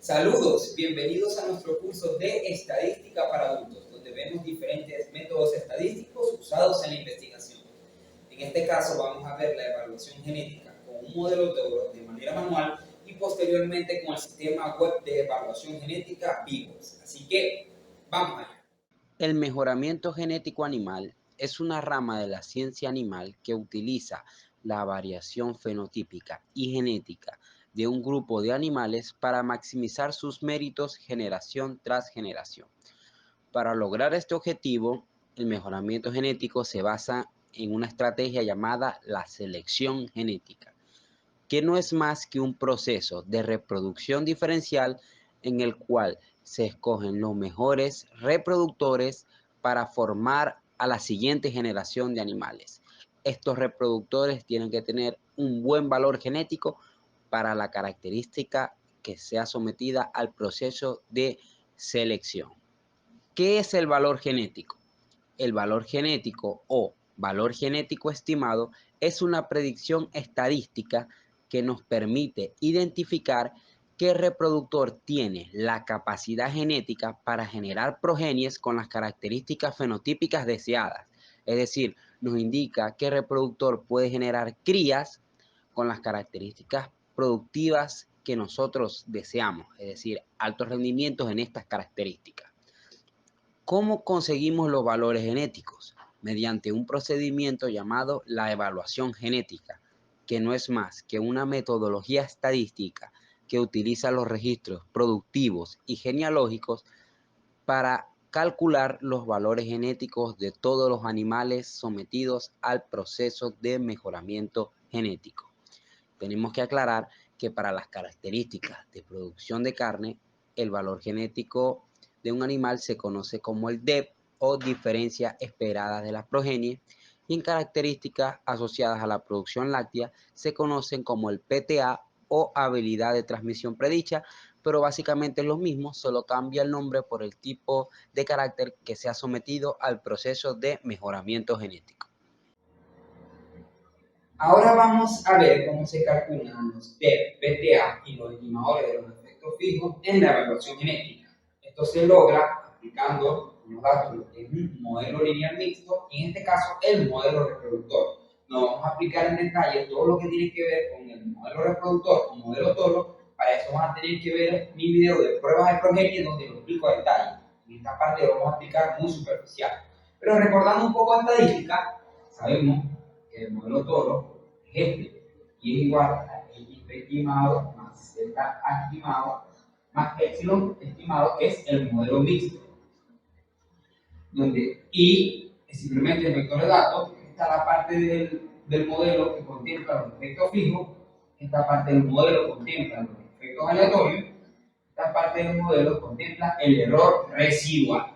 Saludos, bienvenidos a nuestro curso de Estadística para Adultos, donde vemos diferentes métodos estadísticos usados en la investigación. En este caso vamos a ver la evaluación genética con un modelo de manera manual y posteriormente con el sistema web de evaluación genética Vivos. Así que, vamos allá. El mejoramiento genético animal es una rama de la ciencia animal que utiliza la variación fenotípica y genética de un grupo de animales para maximizar sus méritos generación tras generación. Para lograr este objetivo, el mejoramiento genético se basa en una estrategia llamada la selección genética, que no es más que un proceso de reproducción diferencial en el cual se escogen los mejores reproductores para formar a la siguiente generación de animales. Estos reproductores tienen que tener un buen valor genético para la característica que sea sometida al proceso de selección. ¿Qué es el valor genético? El valor genético o valor genético estimado es una predicción estadística que nos permite identificar qué reproductor tiene la capacidad genética para generar progenies con las características fenotípicas deseadas. Es decir, nos indica qué reproductor puede generar crías con las características productivas que nosotros deseamos, es decir, altos rendimientos en estas características. ¿Cómo conseguimos los valores genéticos? Mediante un procedimiento llamado la evaluación genética, que no es más que una metodología estadística que utiliza los registros productivos y genealógicos para calcular los valores genéticos de todos los animales sometidos al proceso de mejoramiento genético. Tenemos que aclarar que para las características de producción de carne, el valor genético de un animal se conoce como el DEP o diferencia esperada de la progenie, y en características asociadas a la producción láctea se conocen como el PTA o habilidad de transmisión predicha, pero básicamente es lo mismo, solo cambia el nombre por el tipo de carácter que se ha sometido al proceso de mejoramiento genético. Ahora vamos a ver cómo se calculan los DEP, PTA y los estimadores de los efectos fijos en la evaluación genética. Esto se logra aplicando los datos en un modelo lineal mixto y en este caso el modelo reproductor. No vamos a aplicar en detalle todo lo que tiene que ver con el modelo reproductor o modelo toro. Para eso van a tener que ver mi video de pruebas de progenie donde lo explico a detalle. En esta parte lo vamos a explicar muy superficial. Pero recordando un poco de estadística, sabemos que el modelo toro es este, y es igual a x estimado más z estimado más epsilon estimado, que es el modelo mixto, donde y es simplemente el vector de datos. Esta es la parte del modelo que contempla los efectos fijos, esta parte del modelo contempla los efectos aleatorios, esta parte del modelo contempla el error residual.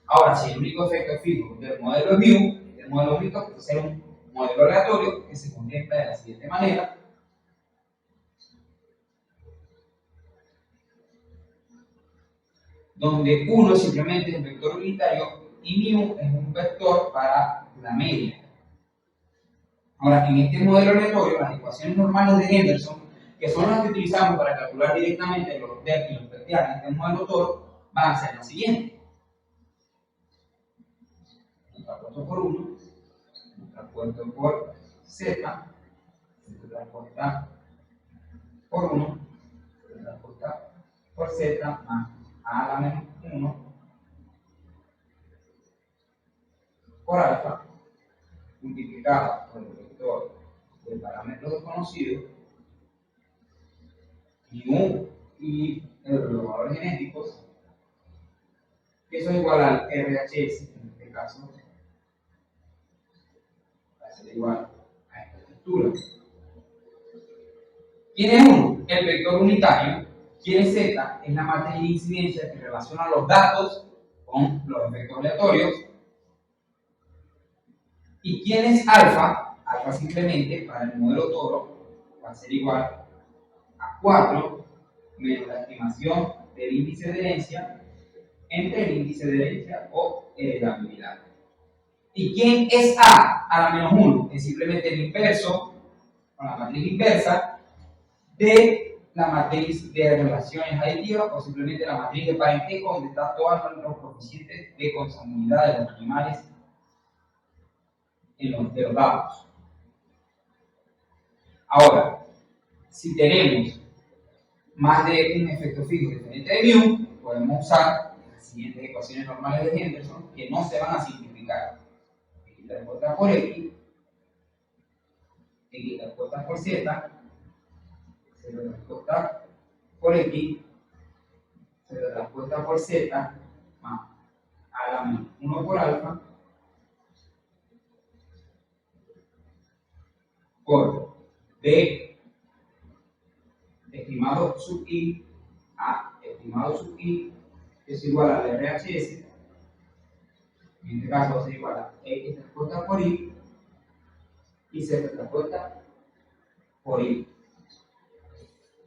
Ahora, si el único efecto fijo del modelo es mu, el modelo mixto puede ser un modelo aleatorio que se contempla de la siguiente manera, donde 1 simplemente es un vector unitario y mu es un vector para la media. Ahora, en este modelo aleatorio, las ecuaciones normales de Henderson, que son las que utilizamos para calcular directamente los DEP y los PTA en este modelo toro, van a ser las siguientes. Contrapuesto por 1, contrapuesto por z, contrapuesta por 1, contrapuesta por z más a la menos 1 por alfa, multiplicada por el vector del parámetro desconocido y los valores genéticos, que eso es igual al RHS, en este caso va a ser igual a esta estructura. ¿Quién es 1? El vector unitario. ¿Quién es z? Es la matriz de incidencia que relaciona los datos con los efectos aleatorios. ¿Y quién es alfa? Alfa simplemente para el modelo toro va a ser igual a 4 menos la estimación del índice de herencia entre el índice de herencia o heredabilidad. ¿Y quién es a? A la menos 1 es simplemente el inverso, con la matriz inversa, de la matriz de relaciones aditivas o simplemente la matriz de parentesco donde están todos los coeficientes de consanguinidad de los animales en los datos. Ahora, si tenemos más de un efecto fijo diferente de mu, podemos usar las siguientes ecuaciones normales de Henderson que no se van a simplificar. X transportada por X, X transportada por Z, Z transportada por X, Z transportada por Z, más a la menos 1 por alfa, por B estimado sub I a estimado sub I es igual a la RHS, en este caso va a ser igual a X transportada por Y y Z transportada por Y.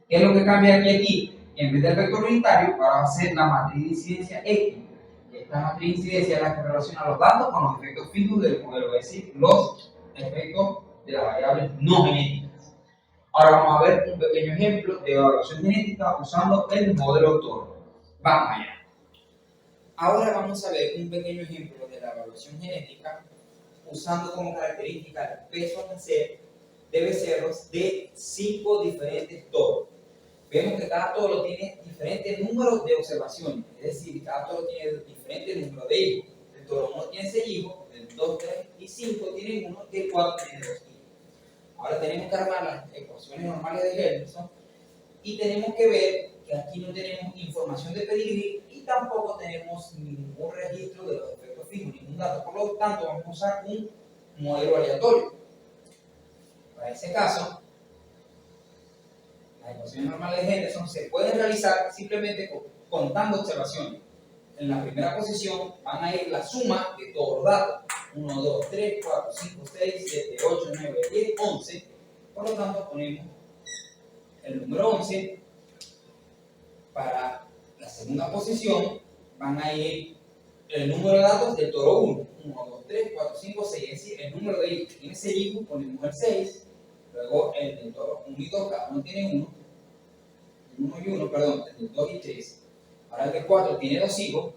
¿Qué es lo que cambia aquí? En vez del vector unitario, ahora va a ser la matriz de incidencia X. Y esta matriz de incidencia es la que relaciona los datos con los efectos fijos del modelo, es decir, los efectos de las variables no genéticas. Ahora vamos a ver un pequeño ejemplo de evaluación genética usando el modelo Toro. Vamos allá. Ahora vamos a ver un pequeño ejemplo de la evaluación genética usando como característica el peso a nacer de becerros de 5 diferentes toros. Vemos que cada toro tiene diferentes números de observaciones, es decir, cada toro tiene diferentes números de hijos. El toro 1 tiene 6 hijos, el 2, 3 y 5 tienen 1 y el 4 tiene 2 hijos. Ahora tenemos que armar las ecuaciones normales de Henderson y tenemos que ver que aquí no tenemos información de pedigrí y tampoco tenemos ningún registro de los efectos fijos, ningún dato. Por lo tanto, vamos a usar un modelo aleatorio. Para ese caso, las ecuaciones normales de Henderson se pueden realizar simplemente contando observaciones. En la primera posición van a ir la suma de todos los datos. 1, 2, 3, 4, 5, 6, 7, 8, 9, 10, 11. Por lo tanto, ponemos el número 11. Para la segunda posición van a ir el número de datos del toro 1. 1, 2, 3, 4, 5, 6. Es decir, el número de hijos. Tiene 6 hijos, ponemos el 6. Luego el del toro 1 y 2, cada uno tiene 1. 1 y 1, perdón, el del 2 y 3. Ahora el del 4 tiene 2 hijos,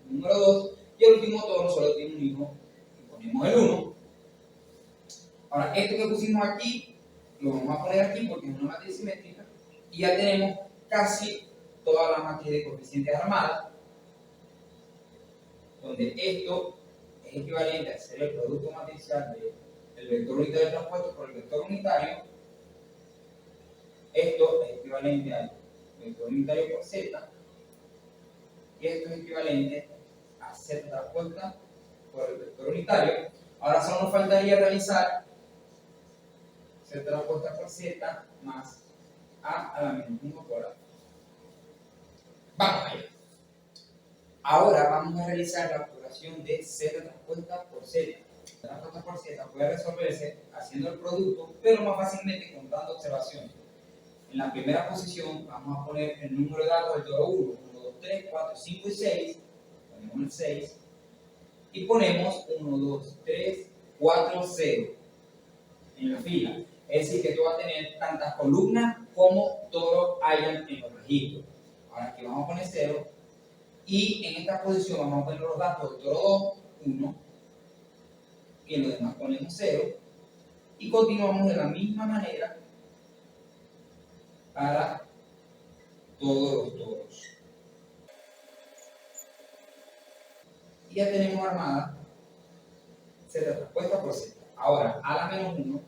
número 2. Y el último toro solo tiene un hijo, y ponemos el 1. Ahora, esto que pusimos aquí, lo vamos a poner aquí porque es una matriz simétrica. Y ya tenemos casi toda la matriz de coeficientes armadas, donde esto es equivalente a ser el producto matricial del vector unitario transpuesto por el vector unitario. Esto es equivalente al vector unitario por z, y esto es equivalente a z transpuesta por el vector unitario. Ahora solo nos faltaría realizar z transpuesta por z más a la menos 1 por a. Vamos allá. Ahora vamos a realizar la operación de z transpuesta por z. Z transpuesta por z puede resolverse haciendo el producto, pero más fácilmente contando observaciones. En la primera posición vamos a poner el número de datos del toro 1, 1, 2, 3, 4, 5 y 6. Ponemos el 6 y ponemos 1, 2, 3, 4, 0 en la fila. Es decir, que tú vas a tener tantas columnas como toros hayan en los registros. Ahora aquí vamos a poner 0 y en esta posición vamos a poner los datos del toro 2, 1 y en los demás ponemos 0 y continuamos de la misma manera para todos los toros. Y ya tenemos armada z transpuesta por z. Ahora, a la menos 1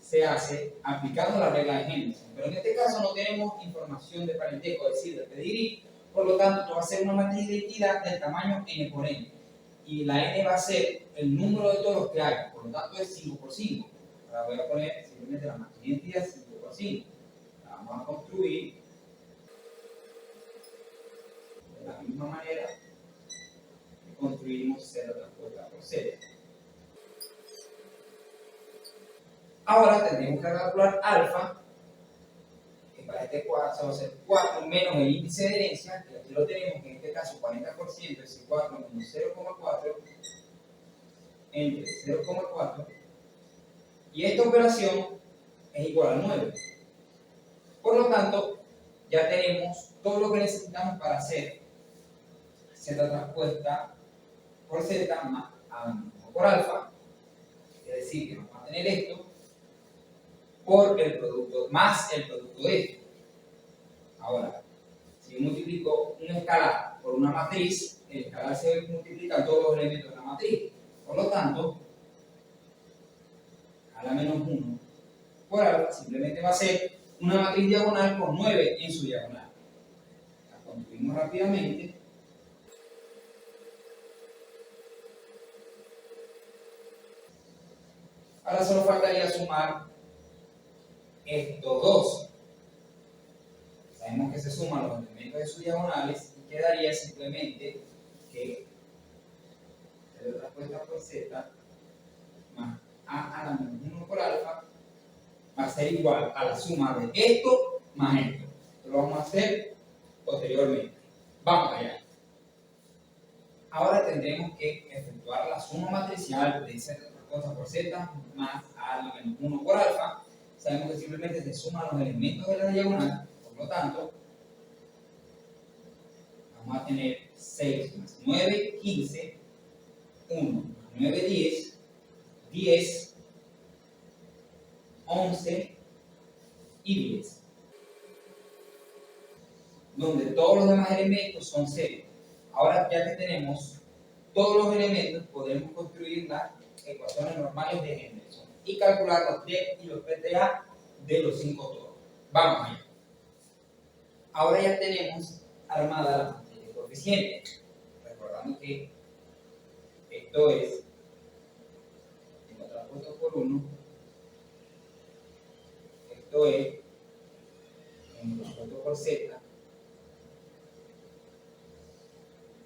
se hace aplicando la regla de Henderson, pero en este caso no tenemos información de parentesco, es decir, de pedigrí, por lo tanto, esto va a ser una matriz de identidad del tamaño n por n. Y la n va a ser el número de toros que hay, por lo tanto es 5 por 5. Ahora voy a poner simplemente la matriz de identidad 5 por 5. La vamos a construir de la misma manera que construimos z transpuesta por z. Ahora tendremos que calcular alfa, que para este caso va a ser 4 menos el índice de herencia, que aquí lo tenemos, que en este caso 40%, es 4 menos 0,4 entre 0,4, y esta operación es igual a 9. Por lo tanto, ya tenemos todo lo que necesitamos para hacer z transpuesta por z más a por alfa, es decir, que vamos a tener esto por el producto, más el producto de esto. Ahora, si yo multiplico un escalar por una matriz, el escalar se multiplica todos los elementos de la matriz. Por lo tanto, a la menos 1 por alfa simplemente va a ser una matriz diagonal con 9 en su diagonal. La construimos rápidamente. Ahora solo faltaría sumar estos dos. Sabemos que se suman los elementos de sus diagonales y quedaría simplemente que z transpuesta por z más a la menos 1 por alfa va a ser igual a la suma de esto más esto. Esto lo vamos a hacer posteriormente. Vamos allá. Ahora tendremos que efectuar la suma matricial de z transpuesta por z más a la menos 1 por alfa. Sabemos que simplemente se suman los elementos de la diagonal, por lo tanto, vamos a tener 6 más 9, 15, 1 más 9, 10, 10, 11 y 10. Donde todos los demás elementos son 0. Ahora, ya que tenemos todos los elementos, podemos construir las ecuaciones normales de Henderson y calcular los D y los PTA de los 5 toros. Vamos allá. Ahora ya tenemos armada la matriz de coeficientes. Recordando que esto es z transpuesto por 1, esto es z transpuesto por z,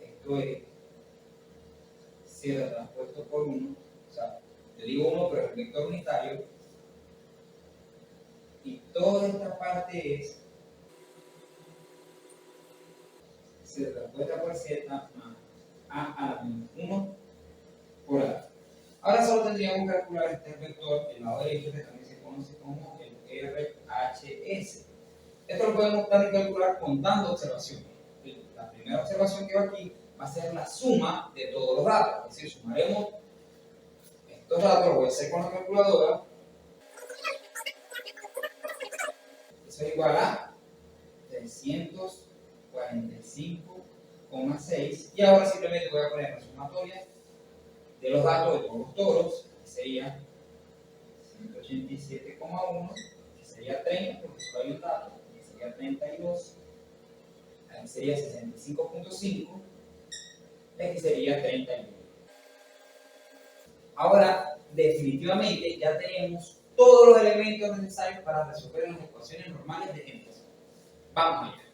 esto es z transpuesto por 1, o sea, yo digo 1 pero es el vector unitario, y toda esta parte es z transpuesta por z más a la menos 1 por a. Ahora solo tendríamos que calcular este vector del lado derecho, que también se conoce como el RHS. Esto lo podemos también calcular contando observaciones. La primera observación que va aquí va a ser la suma de todos los datos, es decir, sumaremos estos datos, lo voy a hacer con la calculadora. Eso es igual a 345,6 y ahora simplemente voy a poner la sumatoria de los datos de todos los toros, que sería 187,1, que sería 30, porque solo hay un dato, que sería 32, aquí sería 65,5, y aquí sería 31. Ahora, definitivamente, ya tenemos todos los elementos necesarios para resolver las ecuaciones normales de Henderson. Vamos allá.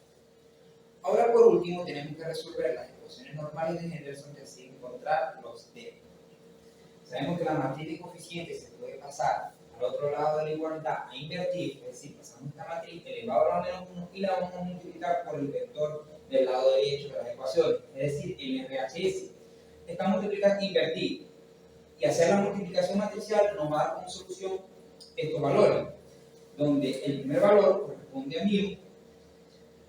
Ahora, por último, tenemos que resolver las ecuaciones normales de Henderson y así encontrar los D. Sabemos que la matriz de coeficientes se puede pasar al otro lado de la igualdad a invertir, es decir, pasamos esta matriz elevado a la menos 1 y la vamos a multiplicar por el vector del lado derecho de las ecuaciones, es decir, el RHS. Esta multiplicación invertir y hacer la multiplicación matricial nos va a dar como solución estos valores, donde el primer valor corresponde a μ,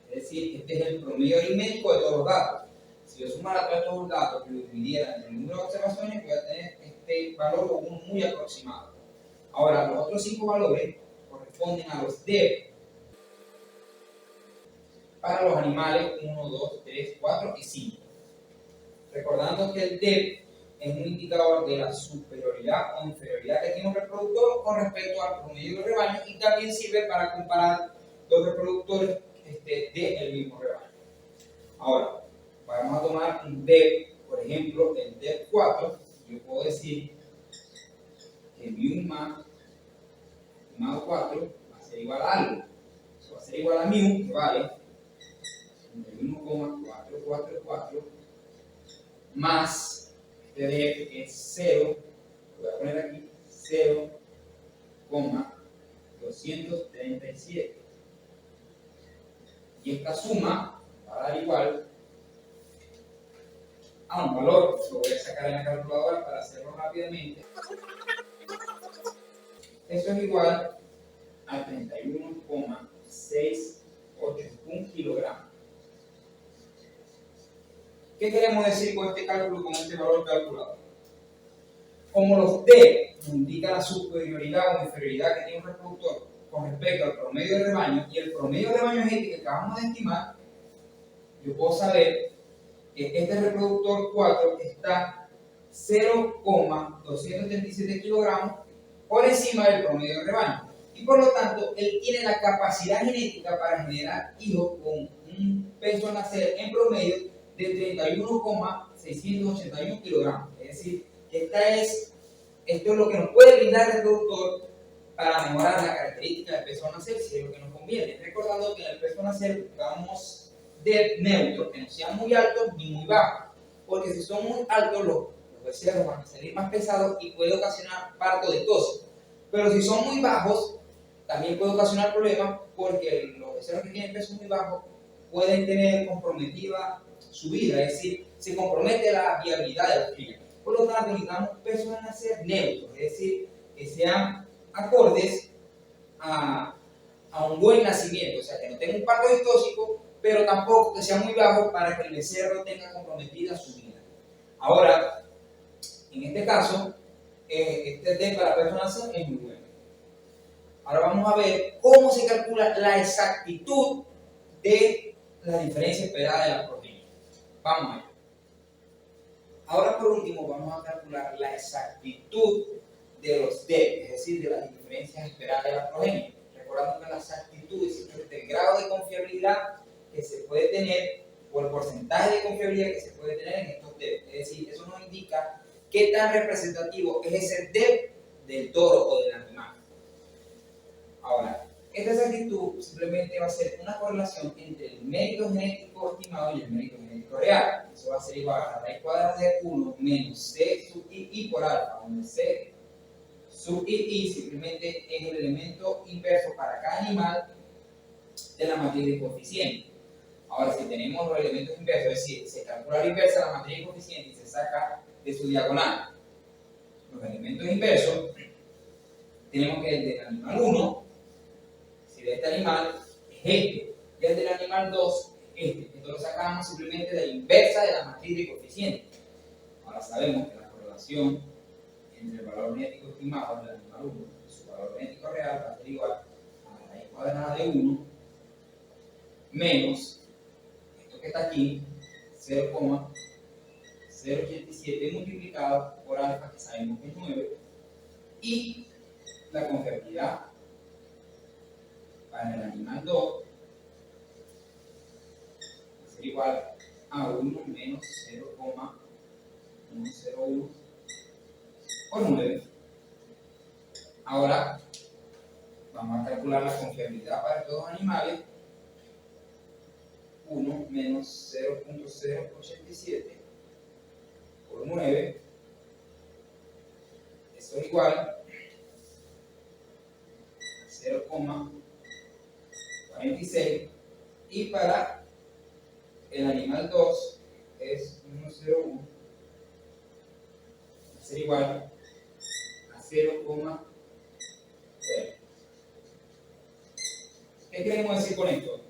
es decir, este es el promedio aritmético de todos los datos. Si yo sumara todos estos datos y lo dividiera entre el número de observaciones, voy a tener este valor como muy aproximado. Ahora, los otros 5 valores corresponden a los D para los animales 1, 2, 3, 4 y 5. Recordando que el D es un indicador de la superioridad o inferioridad que tiene un reproductor con respecto al promedio del rebaño y también sirve para comparar los reproductores del mismo rebaño. Ahora, vamos a tomar un D, por ejemplo, el D4, yo puedo decir que μ más 4 va a ser igual a algo. Eso va a ser igual a μ, que vale 1,444 más este D que es 0, lo voy a poner aquí, 0,237. Y esta suma va a dar igual a un valor, lo voy a sacar en la calculadora para hacerlo rápidamente. Eso es igual a 31,0 1 kilogramo. ¿Qué queremos decir con este cálculo, con este valor calculado? Como los D indican la superioridad o inferioridad que tiene un reproductor con respecto al promedio de rebaño y el promedio de rebaño genético que acabamos de estimar, yo puedo saber que este reproductor 4 está 0,237 kilogramos por encima del promedio de rebaño. Y por lo tanto, él tiene la capacidad genética para generar hijos con un peso a nacer en promedio de 31,681 kilogramos. Es decir, esto es lo que nos puede brindar el reproductor para mejorar la característica del peso a nacer, si es lo que nos conviene. Recordando que en el peso a nacer buscamos de neutro, que no sean muy altos ni muy bajos, porque si son muy altos los becerros van a salir más pesados y puede ocasionar parto de tos. Pero si son muy bajos, también puede ocasionar problemas porque los becerros que tienen peso muy bajo pueden tener comprometida su vida, es decir, se compromete la viabilidad de la cría. Por lo tanto, necesitamos pesos a nacer neutros, es decir, que sean acordes a un buen nacimiento, o sea, que no tenga un parto distóxico, pero tampoco que sea muy bajo para que el becerro tenga comprometida su vida. Ahora, en este caso, este D para peso a nacer es muy bueno. Ahora vamos a ver cómo se calcula la exactitud de la diferencia esperada de la progenie. Vamos allá. Ahora por último vamos a calcular la exactitud de los D, es decir, de las diferencias esperadas de la progenie. Recordando que la exactitud es el grado de confiabilidad que se puede tener o el porcentaje de confiabilidad que se puede tener en estos D. Es decir, eso nos indica qué tan representativo es ese D del toro o del animal. Ahora, esta exactitud simplemente va a ser una correlación entre el mérito genético estimado y el mérito genético real. Eso va a ser igual a la raíz cuadrada de 1 menos C sub I por alfa, donde C sub I simplemente es el elemento inverso para cada animal de la matriz de coeficiente. Ahora, si tenemos los elementos inversos, es decir, se calcula la inversa de la matriz de coeficiente y se saca de su diagonal los elementos inversos, tenemos que el del animal 1, si de este animal es este, y el del animal 2 es este. Esto lo sacamos simplemente de la inversa de la matriz de coeficiente. Ahora sabemos que la correlación entre el valor genético estimado del animal 1 y su valor genético real va a ser igual a la raíz cuadrada de 1 menos esto que está aquí, 0,087 multiplicado por alfa, que sabemos que es 9, y la confiabilidad para el animal 2 va a ser igual a 1 menos 0,101 por 9. Ahora vamos a calcular la confiabilidad para estos dos animales. 1 menos 0,087 por 9, eso es igual a 0,46, y para el animal 2 es 1,01, va a ser igual a 0,0. ¿Qué queremos decir con esto?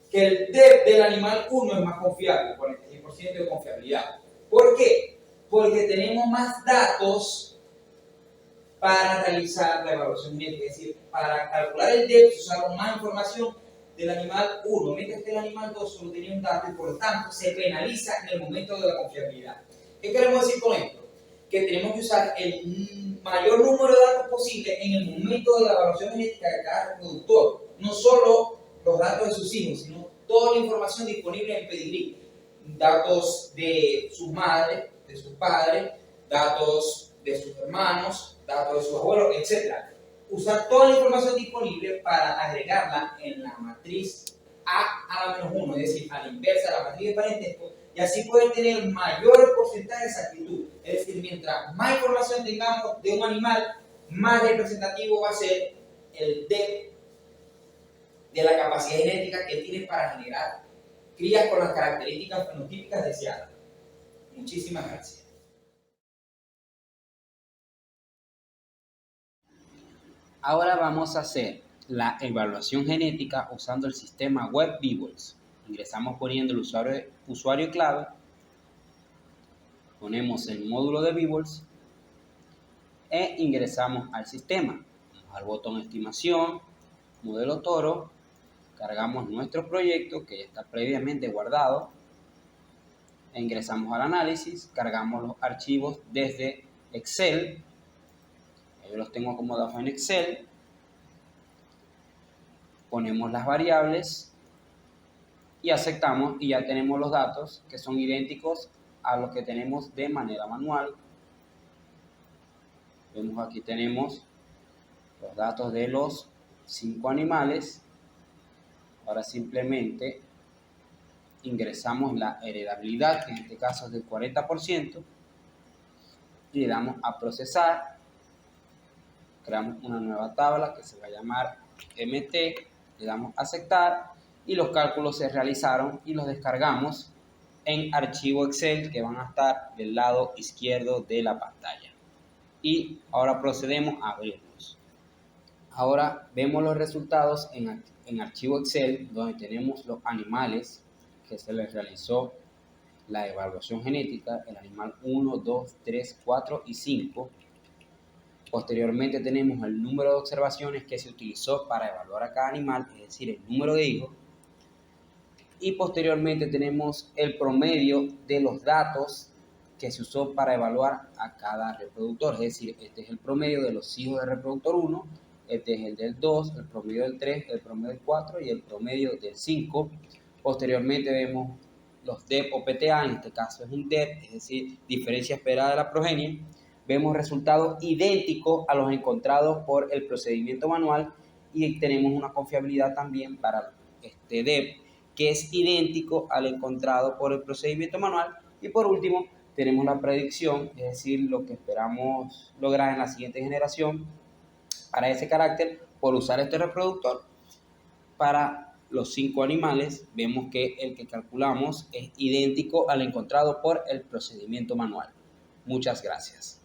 Que el D del animal 1 es más confiable, 46% de confiabilidad. ¿Por qué? Porque tenemos más datos para realizar la evaluación genética, es decir, para calcular el D usamos más información del animal 1, mientras que el animal 2 solo tenía un dato y por lo tanto se penaliza en el momento de la confiabilidad. ¿Qué queremos decir con esto? Que tenemos que usar el mayor número de datos posible en el momento de la evaluación genética de cada reproductor, no solo los datos de sus hijos, sino toda la información disponible en Pedigrí, datos de sus madres, de sus padres, datos de sus hermanos, datos de sus abuelos, etc. Usar toda la información disponible para agregarla en la matriz a la menos 1, es decir, a la inversa de la matriz de parentesco, y así poder tener mayor porcentaje de exactitud. Es decir, mientras más información tengamos de un animal, más representativo va a ser el D de la capacidad genética que tiene para generar crías con las características fenotípicas deseadas. Muchísimas gracias. Ahora vamos a hacer la evaluación genética usando el sistema web Beables. Ingresamos poniendo el usuario y clave, ponemos el módulo de Beables e ingresamos al sistema. Vamos al botón estimación, modelo toro, cargamos nuestro proyecto que ya está previamente guardado e ingresamos al análisis, cargamos los archivos desde Excel. Yo los tengo acomodados en Excel. Ponemos las variables y aceptamos y ya tenemos los datos que son idénticos a los que tenemos de manera manual. Vemos aquí tenemos los datos de los 5 animales. Ahora simplemente ingresamos la heredabilidad, que en este caso es del 40%, y le damos a procesar. Creamos una nueva tabla que se va a llamar MT, le damos a aceptar y los cálculos se realizaron y los descargamos en archivo Excel que van a estar del lado izquierdo de la pantalla. Y ahora procedemos a abrirlos. Ahora vemos los resultados en archivo Excel, donde tenemos los animales que se les realizó la evaluación genética, el animal 1, 2, 3, 4 y 5. Posteriormente tenemos el número de observaciones que se utilizó para evaluar a cada animal, es decir, el número de hijos. Y posteriormente tenemos el promedio de los datos que se usó para evaluar a cada reproductor, es decir, este es el promedio de los hijos del reproductor 1, este es el del 2, el promedio del 3, el promedio del 4 y el promedio del 5. Posteriormente vemos los DEP o PTA, en este caso es un DEP, es decir, diferencia esperada de la progenie. Vemos resultados idénticos a los encontrados por el procedimiento manual y tenemos una confiabilidad también para este DEP que es idéntico al encontrado por el procedimiento manual. Y por último tenemos la predicción, es decir, lo que esperamos lograr en la siguiente generación para ese carácter por usar este reproductor. Para los 5 animales vemos que el que calculamos es idéntico al encontrado por el procedimiento manual. Muchas gracias.